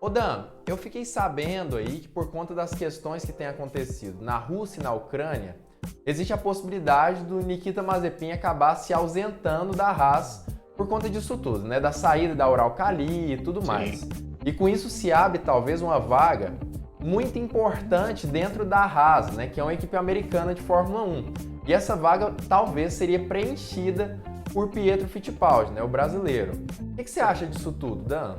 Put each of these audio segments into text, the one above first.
Ô Dan, eu fiquei sabendo aí que por conta das questões que têm acontecido na Rússia e na Ucrânia, existe a possibilidade do Nikita Mazepin acabar se ausentando da Haas por conta disso tudo, né? Da saída da Uralkali e tudo Sim. mais. E com isso se abre talvez uma vaga muito importante dentro da Haas, né? Que é uma equipe americana de Fórmula 1. E essa vaga talvez seria preenchida por Pietro Fittipaldi, né? O brasileiro. O que você acha disso tudo, Dan?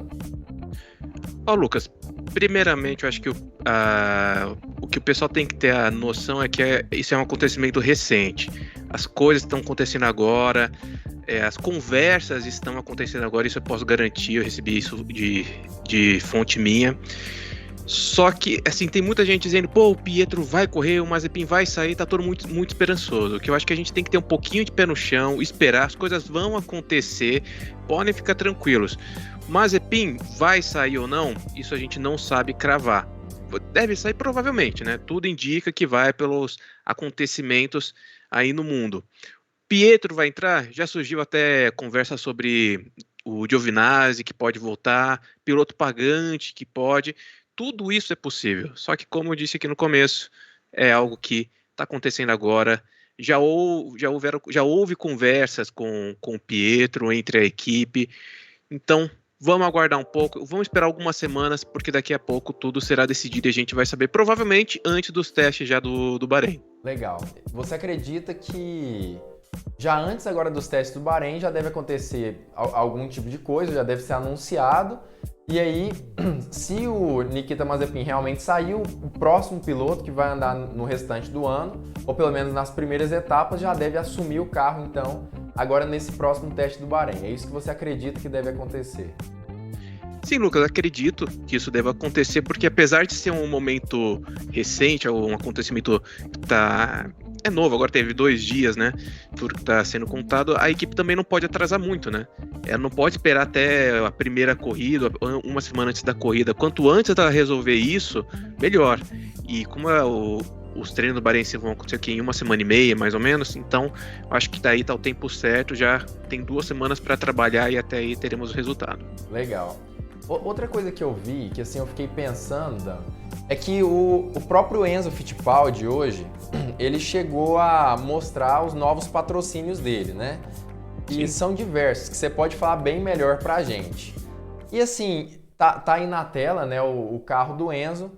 Ó, Lucas, primeiramente eu acho que o que o pessoal tem que ter a noção é que isso é um acontecimento recente. As coisas estão acontecendo agora, as conversas estão acontecendo agora, isso eu posso garantir, eu recebi isso de fonte minha. Só que, assim, tem muita gente dizendo, pô, o Pietro vai correr, o Mazepin vai sair, tá todo muito, muito esperançoso. O que eu acho que a gente tem que ter um pouquinho de pé no chão, esperar, as coisas vão acontecer, podem ficar tranquilos. Mazepin vai sair ou não, isso a gente não sabe cravar. Deve sair provavelmente, né? Tudo indica que vai pelos acontecimentos aí no mundo. Pietro vai entrar? Já surgiu até conversa sobre o Giovinazzi que pode voltar, piloto pagante que pode. Tudo isso é possível. Só que, como eu disse aqui no começo, é algo que está acontecendo agora. Já houve conversas com o Pietro entre a equipe. Então, vamos aguardar um pouco, vamos esperar algumas semanas, porque daqui a pouco tudo será decidido e a gente vai saber, provavelmente antes dos testes já do Bahrein. Legal. Você acredita que já antes agora dos testes do Bahrein já deve acontecer algum tipo de coisa, já deve ser anunciado. E aí, se o Nikita Mazepin realmente saiu, o próximo piloto que vai andar no restante do ano, ou pelo menos nas primeiras etapas, já deve assumir o carro, então, agora nesse próximo teste do Bahrein. É isso que você acredita que deve acontecer? Sim, Lucas, acredito que isso deva acontecer, porque apesar de ser um momento recente, um acontecimento que é novo, agora teve 2 dias, né, por tá sendo contado, a equipe também não pode atrasar muito, né? Ela não pode esperar até a primeira corrida, uma semana antes da corrida. Quanto antes ela resolver isso, melhor. E como os treinos do Bahrein vão acontecer aqui em uma semana e meia, mais ou menos, então acho que daí tá o tempo certo, já tem 2 semanas para trabalhar e até aí teremos o resultado. Legal. Outra coisa que eu vi, que assim eu fiquei pensando, Dan, é que o próprio Enzo Fittipaldi hoje, ele chegou a mostrar os novos patrocínios dele, né? E Sim. são diversos, que você pode falar bem melhor pra gente. E assim, tá aí na tela, né, o carro do Enzo.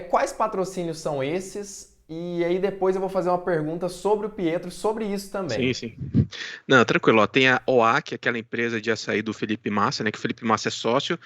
Quais patrocínios são esses? E aí depois eu vou fazer uma pergunta sobre o Pietro, sobre isso Sim, também. sim. Não, tranquilo. Ó, tem a OAK, aquela empresa de açaí do Felipe Massa, né? Que o Felipe Massa é sócio.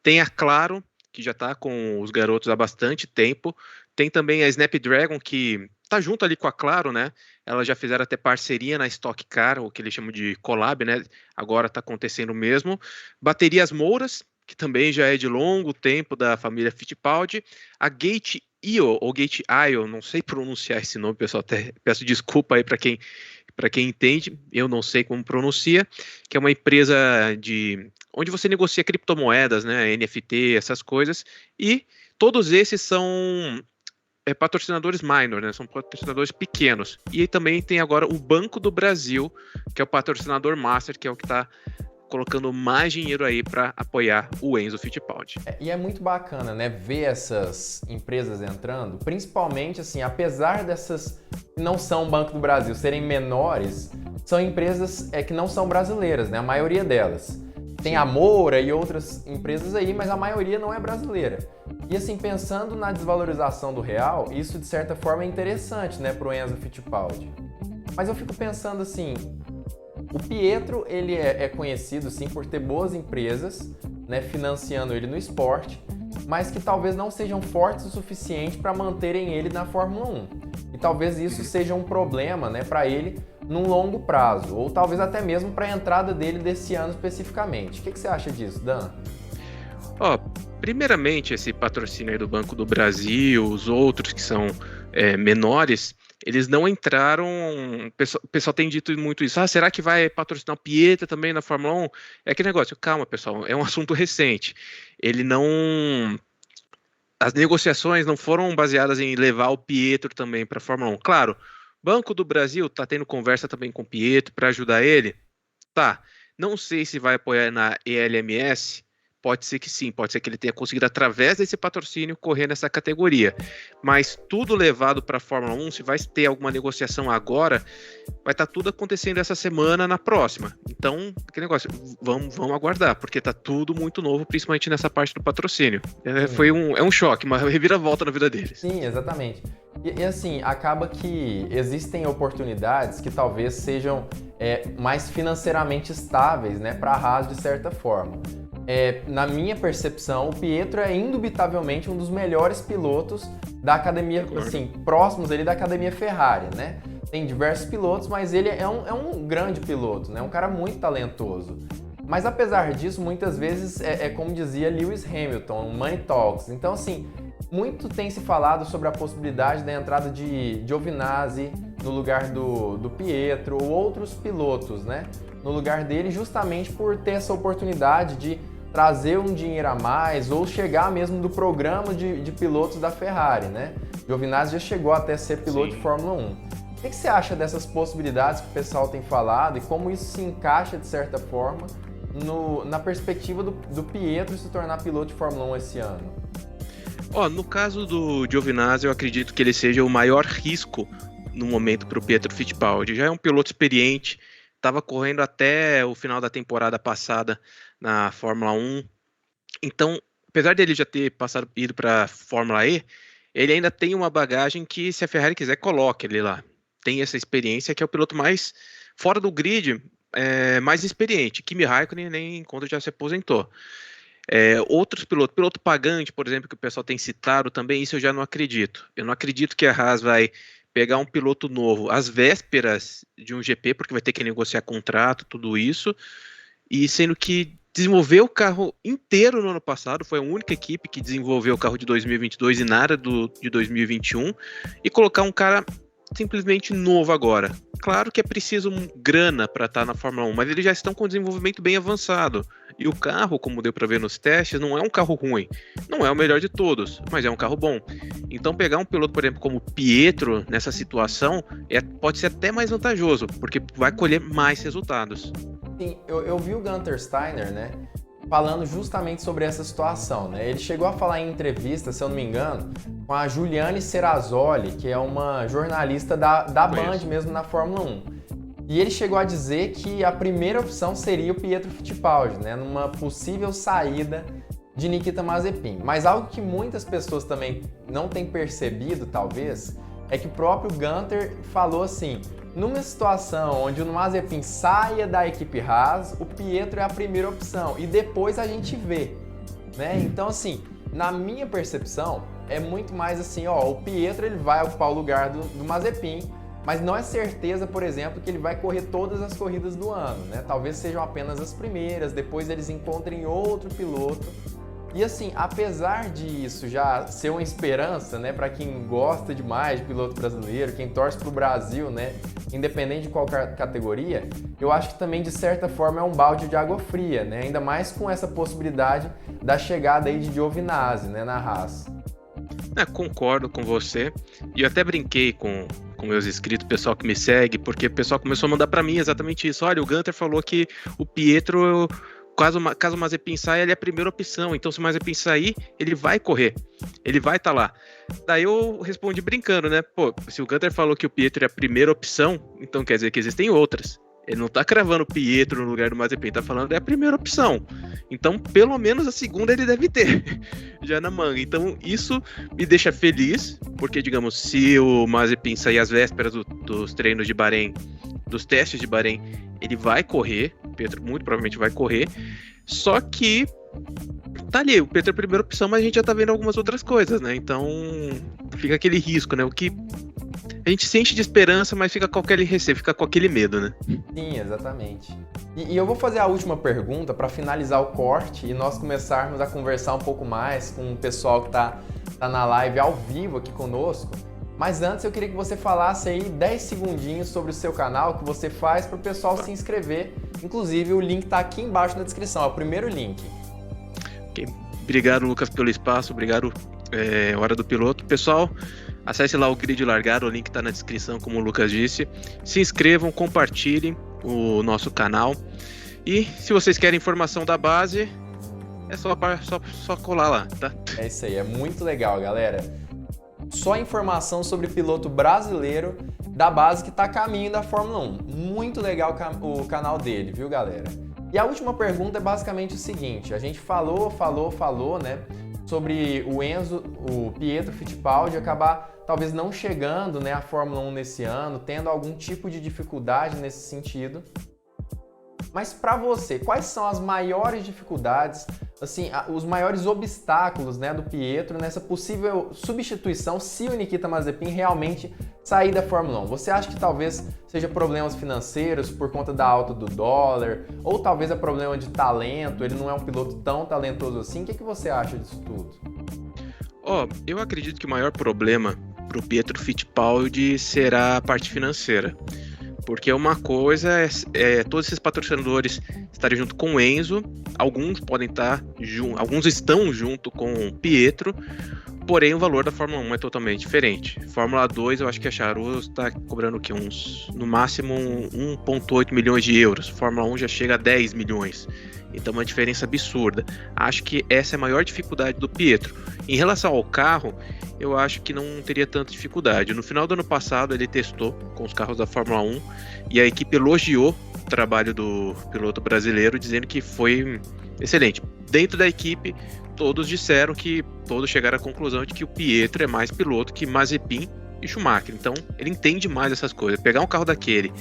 Tem a Claro, que já está com os garotos há bastante tempo. Tem também a Snapdragon, que tá junto ali com a Claro, né? Elas já fizeram até parceria na Stock Car, o que eles chamam de collab, né? Agora está acontecendo mesmo. Baterias Mouras, que também já é de longo tempo da família Fittipaldi. A Gate IO, ou Gate IO, não sei pronunciar esse nome, pessoal, até peço desculpa aí para quem entende, eu não sei como pronuncia, que é uma empresa de onde você negocia criptomoedas, né, NFT, essas coisas, e todos esses são patrocinadores minor, né, são patrocinadores pequenos. E aí também tem agora o Banco do Brasil, que é o patrocinador master, que é o que está colocando mais dinheiro aí para apoiar o Enzo Fittipaldi. E é muito bacana, né, ver essas empresas entrando, principalmente assim, apesar dessas que não são Banco do Brasil serem menores, são empresas que não são brasileiras, né, a maioria delas. Tem a Sim. Moura e outras empresas aí, mas a maioria não é brasileira. E assim, pensando na desvalorização do real, isso de certa forma é interessante, né, para o Enzo Fittipaldi. Mas eu fico pensando assim, o Pietro, ele é conhecido sim por ter boas empresas, né, financiando ele no esporte, mas que talvez não sejam fortes o suficiente para manterem ele na Fórmula 1. E talvez isso seja um problema, né, para ele num longo prazo, ou talvez até mesmo para a entrada dele desse ano especificamente. O que você acha disso, Dan? Ó, primeiramente, esse patrocínio aí do Banco do Brasil, os outros que são menores, eles não entraram. O pessoal tem dito muito isso. Ah, será que vai patrocinar o Pietro também na Fórmula 1? É aquele negócio, calma, pessoal, é um assunto recente. Ele não. As negociações não foram baseadas em levar o Pietro também para a Fórmula 1. Claro, Banco do Brasil está tendo conversa também com o Pietro para ajudar ele. Tá. Não sei se vai apoiar na ELMS, pode ser que sim, pode ser que ele tenha conseguido, através desse patrocínio, correr nessa categoria. Mas tudo levado para a Fórmula 1, se vai ter alguma negociação agora, vai estar tudo acontecendo essa semana, na próxima. Então, aquele negócio, vamos aguardar, porque está tudo muito novo, principalmente nessa parte do patrocínio. É um choque, uma reviravolta na vida deles. Sim, exatamente. E assim, acaba que existem oportunidades que talvez sejam mais financeiramente estáveis, né, para a Haas de certa forma. Na minha percepção, o Pietro é indubitavelmente um dos melhores pilotos da academia, assim, próximos ali da academia Ferrari, né? Tem diversos pilotos, mas ele é um grande piloto, né? Um cara muito talentoso. Mas apesar disso, muitas vezes como dizia Lewis Hamilton, money talks. Então, assim, muito tem se falado sobre a possibilidade da entrada de Giovinazzi no lugar do Pietro ou outros pilotos, né? No lugar dele, justamente por ter essa oportunidade de trazer um dinheiro a mais ou chegar mesmo do programa de pilotos da Ferrari, né? Giovinazzi já chegou até ser piloto de Fórmula 1. O que você acha dessas possibilidades que o pessoal tem falado e como isso se encaixa, de certa forma, na perspectiva do Pietro se tornar piloto de Fórmula 1 esse ano? No caso do Giovinazzi, eu acredito que ele seja o maior risco no momento para o Pietro Fittipaldi. Já é um piloto experiente, estava correndo até o final da temporada passada na Fórmula 1. Então, apesar dele já ter ido para a Fórmula E, ele ainda tem uma bagagem que, se a Ferrari quiser, coloque ele lá. Tem essa experiência, que é o piloto mais fora do grid, mais experiente. Kimi Raikkonen nem quando já se aposentou. Outros piloto pagante, por exemplo, que o pessoal tem citado também, isso eu já não acredito. Eu não acredito que a Haas vai pegar um piloto novo às vésperas de um GP, porque vai ter que negociar contrato, tudo isso, e sendo que desenvolveu o carro inteiro no ano passado, foi a única equipe que desenvolveu o carro de 2022 e nada de 2021, e colocar um cara simplesmente novo agora. Claro que é preciso grana para estar na Fórmula 1, mas eles já estão com desenvolvimento bem avançado. E o carro, como deu para ver nos testes, não é um carro ruim. Não é o melhor de todos, mas é um carro bom. Então pegar um piloto, por exemplo, como o Pietro, nessa situação, pode ser até mais vantajoso, porque vai colher mais resultados. Sim, eu vi o Gunther Steiner, né, falando justamente sobre essa situação, né? Ele chegou a falar em entrevista, se eu não me engano, com a Giuliane Serrazoli, que é uma jornalista da Band mesmo na Fórmula 1. E ele chegou a dizer que a primeira opção seria o Pietro Fittipaldi, né, numa possível saída de Nikita Mazepin. Mas algo que muitas pessoas também não têm percebido, talvez, é que o próprio Gunther falou assim: numa situação onde o Mazepin saia da equipe Haas, o Pietro é a primeira opção e depois a gente vê, né? Então, assim, na minha percepção, é muito mais assim, o Pietro ele vai ocupar o lugar do Mazepin, mas não é certeza, por exemplo, que ele vai correr todas as corridas do ano, né? Talvez sejam apenas as primeiras, depois eles encontrem outro piloto. E assim, apesar disso já ser uma esperança, né, para quem gosta demais de piloto brasileiro, quem torce para o Brasil, né, independente de qual categoria, eu acho que também, de certa forma, é um balde de água fria, né, ainda mais com essa possibilidade da chegada aí de Giovinazzi, né, na Haas. Concordo com você, e eu até brinquei com meus inscritos, pessoal que me segue, porque o pessoal começou a mandar para mim exatamente isso. Olha, o Gunther falou que o Pietro, caso o Mazepin saia, ele é a primeira opção, então se o Mazepin sair, ele vai correr, ele vai estar lá. Daí eu respondi brincando, né? Pô, se o Gunther falou que o Pietro é a primeira opção, então quer dizer que existem outras. Ele não tá cravando o Pietro no lugar do Mazepin, tá falando é a primeira opção. Então, pelo menos a segunda ele deve ter já na manga. Então, isso me deixa feliz, porque, digamos, se o Mazepin sair às vésperas dos treinos de Bahrein, dos testes de Bahrein, ele vai correr, o Pietro muito provavelmente vai correr, só que tá ali, o Pietro é a primeira opção, mas a gente já tá vendo algumas outras coisas, né? Então, fica aquele risco, né? O que a gente se enche de esperança, mas fica com aquele receio, fica com aquele medo, né? Sim, exatamente. E eu vou fazer a última pergunta para finalizar o corte e nós começarmos a conversar um pouco mais com o pessoal que tá na live ao vivo aqui conosco. Mas antes eu queria que você falasse aí 10 segundinhos sobre o seu canal, o que você faz para o pessoal se inscrever. Inclusive o link tá aqui embaixo na descrição, é o primeiro link. Okay. Obrigado, Lucas, pelo espaço, obrigado, Hora do Piloto. Pessoal, acesse lá o Grid Largado, o link está na descrição, como o Lucas disse. Se inscrevam, compartilhem o nosso canal. E se vocês querem informação da base, é só colar lá, tá? É isso aí, é muito legal, galera. Só informação sobre piloto brasileiro da base que está a caminho da Fórmula 1. Muito legal o canal dele, viu, galera? E a última pergunta é basicamente o seguinte: a gente falou, né, sobre o Pietro Fittipaldi acabar talvez não chegando, né, à Fórmula 1 nesse ano, tendo algum tipo de dificuldade nesse sentido. Mas para você, quais são as maiores dificuldades, assim, os maiores obstáculos, né, do Pietro nessa possível substituição se o Nikita Mazepin realmente sair da Fórmula 1? Você acha que talvez seja problemas financeiros por conta da alta do dólar, ou talvez é problema de talento, ele não é um piloto tão talentoso assim? O que você acha disso tudo? Eu acredito que o maior problema para o Pietro Fittipaldi será a parte financeira. Porque uma coisa é todos esses patrocinadores estarem junto com o Enzo, alguns podem estar alguns estão junto com o Pietro, porém o valor da Fórmula 1 é totalmente diferente. Fórmula 2, eu acho que a Charu está cobrando o quê? No máximo 1,8 milhões de euros. Fórmula 1 já chega a 10 milhões. Então uma diferença absurda. Acho que essa é a maior dificuldade do Pietro. Em relação ao carro, eu acho que não teria tanta dificuldade. No final do ano passado ele testou com os carros da Fórmula 1 e a equipe elogiou o trabalho do piloto brasileiro, dizendo que foi excelente. Dentro da equipe, todos chegaram à conclusão de que o Pietro é mais piloto que Mazepin e Schumacher. Então ele entende mais essas coisas. Pegar um carro daquele,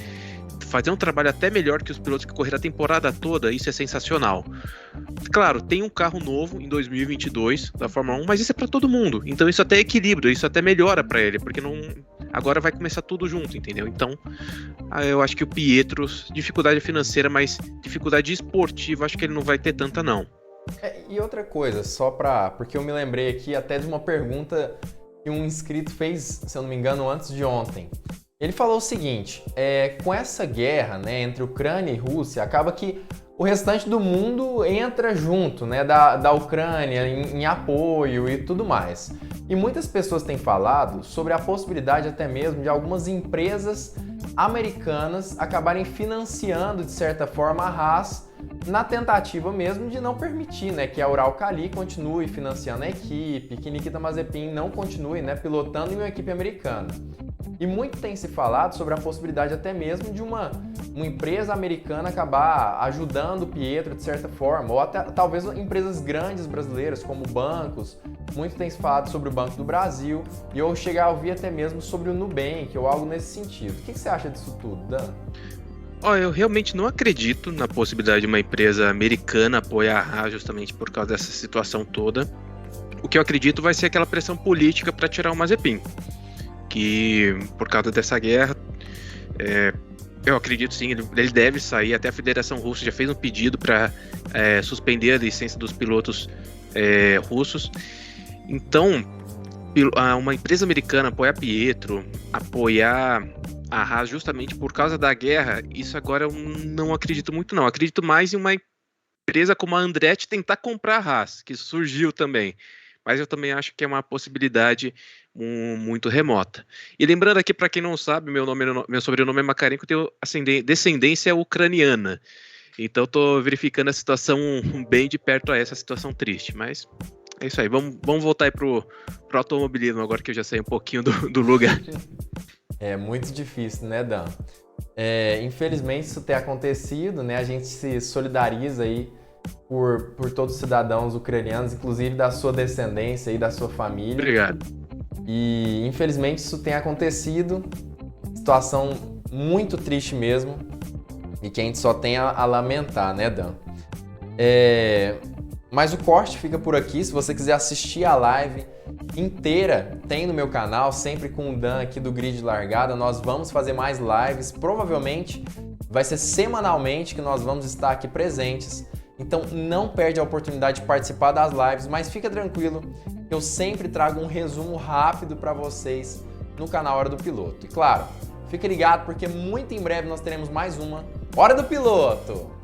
fazer um trabalho até melhor que os pilotos que correram a temporada toda, isso é sensacional. Claro, tem um carro novo em 2022 da Fórmula 1, mas isso é para todo mundo. Então isso até equilibra, isso até melhora para ele, porque agora vai começar tudo junto, entendeu? Então, eu acho que o Pietro, dificuldade financeira, mas dificuldade esportiva, acho que ele não vai ter tanta não. E outra coisa, porque eu me lembrei aqui até de uma pergunta que um inscrito fez, se eu não me engano, antes de ontem. Ele falou o seguinte: com essa guerra, né, entre Ucrânia e Rússia, acaba que o restante do mundo entra junto, né, da Ucrânia em apoio e tudo mais. E muitas pessoas têm falado sobre a possibilidade até mesmo de algumas empresas americanas acabarem financiando, de certa forma, a Haas, na tentativa mesmo de não permitir, né, que a Uralkali continue financiando a equipe, que Nikita Mazepin não continue, né, pilotando em uma equipe americana. E muito tem se falado sobre a possibilidade até mesmo de uma empresa americana acabar ajudando o Pietro de certa forma, ou até talvez empresas grandes brasileiras como bancos. Muito tem se falado sobre o Banco do Brasil, e eu cheguei a ouvir até mesmo sobre o Nubank ou algo nesse sentido. O que você acha disso tudo, Dan? Eu realmente não acredito na possibilidade de uma empresa americana apoiar a Haas justamente por causa dessa situação toda. O que eu acredito vai ser aquela pressão política para tirar o Mazepin, que por causa dessa guerra, eu acredito sim, ele deve sair. Até a Federação Russa já fez um pedido para suspender a licença dos pilotos russos. Então, uma empresa americana apoiar Pietro, apoiar a Haas justamente por causa da guerra, isso agora eu não acredito muito não. Acredito mais em uma empresa como a Andretti tentar comprar a Haas, que surgiu também. Mas eu também acho que é uma possibilidade muito remota. E lembrando aqui, para quem não sabe, meu sobrenome é Makarenko, eu tenho descendência ucraniana. Então estou verificando a situação bem de perto a essa situação triste. Mas é isso aí, vamos voltar aí pro automobilismo agora que eu já saí um pouquinho do lugar. É muito difícil, né, Dan? Infelizmente isso tem acontecido, né? A gente se solidariza aí por todos os cidadãos ucranianos, inclusive da sua descendência e da sua família. Obrigado. E infelizmente isso tem acontecido, situação muito triste mesmo, e que a gente só tem a lamentar, né, Dan? Mas o corte fica por aqui. Se você quiser assistir a live inteira, tem no meu canal, sempre com o Dan aqui do Grid de Largada. Nós vamos fazer mais lives, provavelmente vai ser semanalmente que nós vamos estar aqui presentes. Então não perde a oportunidade de participar das lives, mas fica tranquilo, eu sempre trago um resumo rápido para vocês no canal Hora do Piloto. E claro, fique ligado porque muito em breve nós teremos mais uma Hora do Piloto!